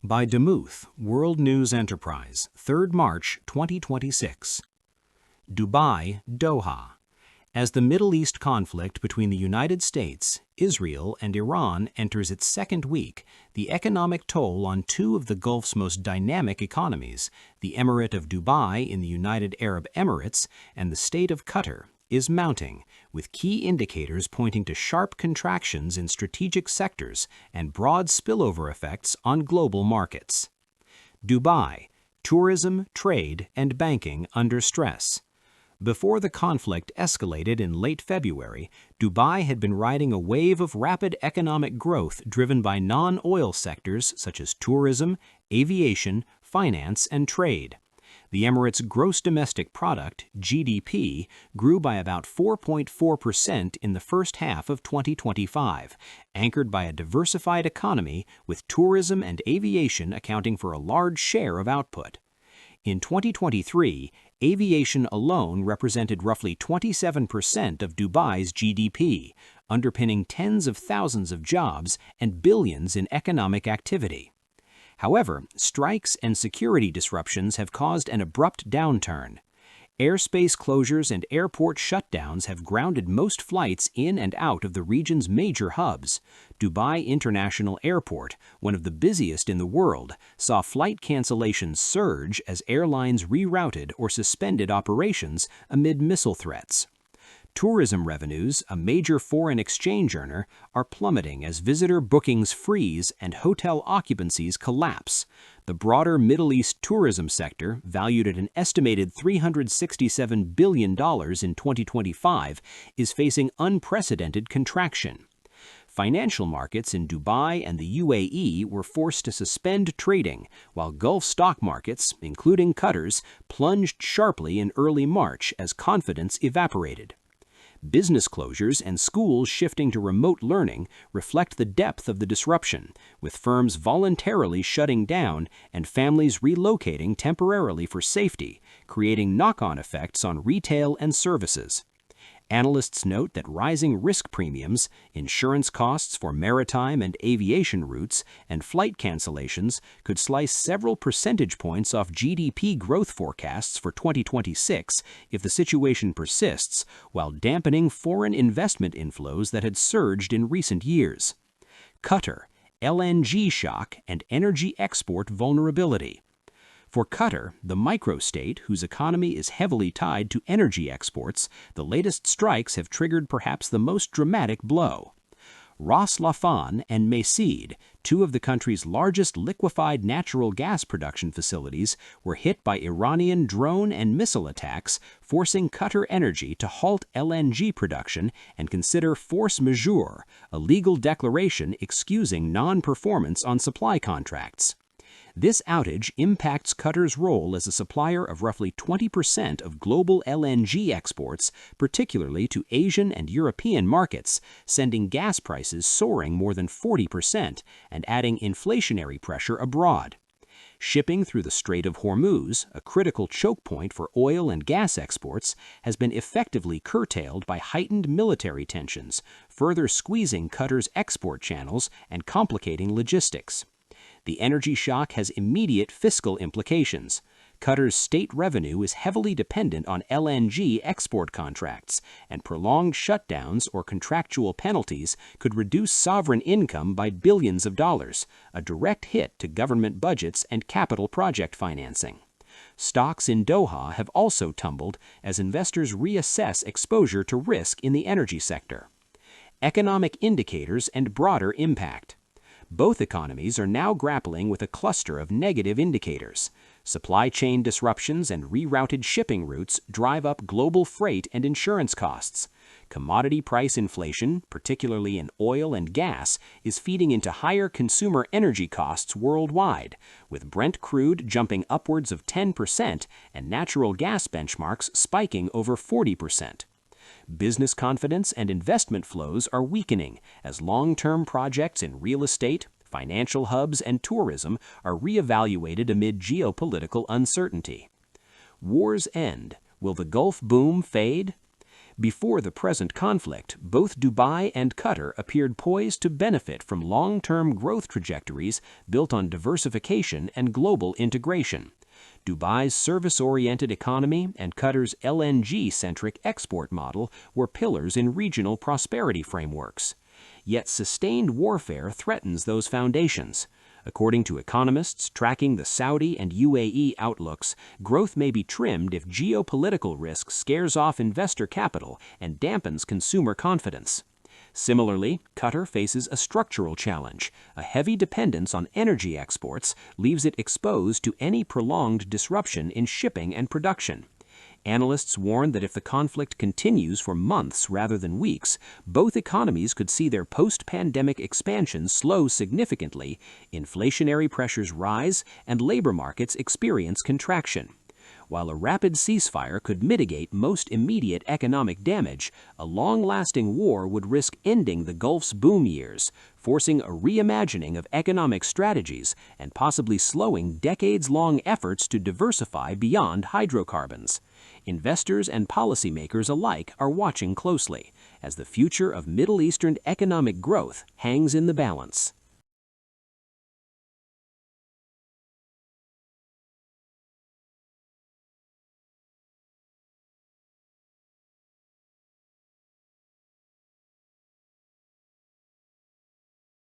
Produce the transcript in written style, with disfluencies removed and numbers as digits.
By Demuth, World News Enterprise, 3 March 2026. Dubai, Doha. As the Middle East conflict between the United States, Israel, and Iran enters its second week, the economic toll on two of the Gulf's most dynamic economies, the Emirate of Dubai in the United Arab Emirates and the State of Qatar, is mounting, with key indicators pointing to sharp contractions in strategic sectors and broad spillover effects on global markets. Dubai: tourism, trade, and banking under stress. Before the conflict escalated in late February, Dubai had been riding a wave of rapid economic growth driven by non-oil sectors such as tourism, aviation, finance, and trade. The Emirates' gross domestic product, GDP, grew by about 4.4% in the first half of 2025, anchored by a diversified economy with tourism and aviation accounting for a large share of output. In 2023, aviation alone represented roughly 27% of Dubai's GDP, underpinning tens of thousands of jobs and billions in economic activity. However, strikes and security disruptions have caused an abrupt downturn. Airspace closures and airport shutdowns have grounded most flights in and out of the region's major hubs. Dubai International Airport, one of the busiest in the world, saw flight cancellations surge as airlines rerouted or suspended operations amid missile threats. Tourism revenues, a major foreign exchange earner, are plummeting as visitor bookings freeze and hotel occupancies collapse. The broader Middle East tourism sector, valued at an estimated $367 billion in 2025, is facing unprecedented contraction. Financial markets in Dubai and the UAE were forced to suspend trading, while Gulf stock markets, including Qatar's, plunged sharply in early March as confidence evaporated. Business closures and schools shifting to remote learning reflect the depth of the disruption, with firms voluntarily shutting down and families relocating temporarily for safety, creating knock-on effects on retail and services. Analysts note that rising risk premiums, insurance costs for maritime and aviation routes, and flight cancellations could slice several percentage points off GDP growth forecasts for 2026 if the situation persists, while dampening foreign investment inflows that had surged in recent years. Qatar: LNG shock and energy export vulnerability. For Qatar, the microstate, whose economy is heavily tied to energy exports, the latest strikes have triggered perhaps the most dramatic blow. Ras Laffan and Mesaid, two of the country's largest liquefied natural gas production facilities, were hit by Iranian drone and missile attacks, forcing Qatar Energy to halt LNG production and consider force majeure, a legal declaration excusing non-performance on supply contracts. This outage impacts Qatar's role as a supplier of roughly 20% of global LNG exports, particularly to Asian and European markets, sending gas prices soaring more than 40% and adding inflationary pressure abroad. Shipping through the Strait of Hormuz, a critical chokepoint for oil and gas exports, has been effectively curtailed by heightened military tensions, further squeezing Qatar's export channels and complicating logistics. The energy shock has immediate fiscal implications. Qatar's state revenue is heavily dependent on LNG export contracts, and prolonged shutdowns or contractual penalties could reduce sovereign income by billions of dollars, a direct hit to government budgets and capital project financing. Stocks in Doha have also tumbled as investors reassess exposure to risk in the energy sector. Economic indicators and broader impact. Both economies are now grappling with a cluster of negative indicators. Supply chain disruptions and rerouted shipping routes drive up global freight and insurance costs. Commodity price inflation, particularly in oil and gas, is feeding into higher consumer energy costs worldwide, with Brent crude jumping upwards of 10% and natural gas benchmarks spiking over 40%. Business confidence and investment flows are weakening as long-term projects in real estate, financial hubs, and tourism are reevaluated amid geopolitical uncertainty. War's end. Will the Gulf boom fade? Before the present conflict, both Dubai and Qatar appeared poised to benefit from long-term growth trajectories built on diversification and global integration. Dubai's service-oriented economy and Qatar's LNG-centric export model were pillars in regional prosperity frameworks. Yet sustained warfare threatens those foundations. According to economists tracking the Saudi and UAE outlooks, growth may be trimmed if geopolitical risk scares off investor capital and dampens consumer confidence. Similarly, Qatar faces a structural challenge. A heavy dependence on energy exports leaves it exposed to any prolonged disruption in shipping and production. Analysts warn that if the conflict continues for months rather than weeks, both economies could see their post-pandemic expansion slow significantly, inflationary pressures rise, and labor markets experience contraction. While a rapid ceasefire could mitigate most immediate economic damage, a long-lasting war would risk ending the Gulf's boom years, forcing a reimagining of economic strategies and possibly slowing decades-long efforts to diversify beyond hydrocarbons. Investors and policymakers alike are watching closely, as the future of Middle Eastern economic growth hangs in the balance.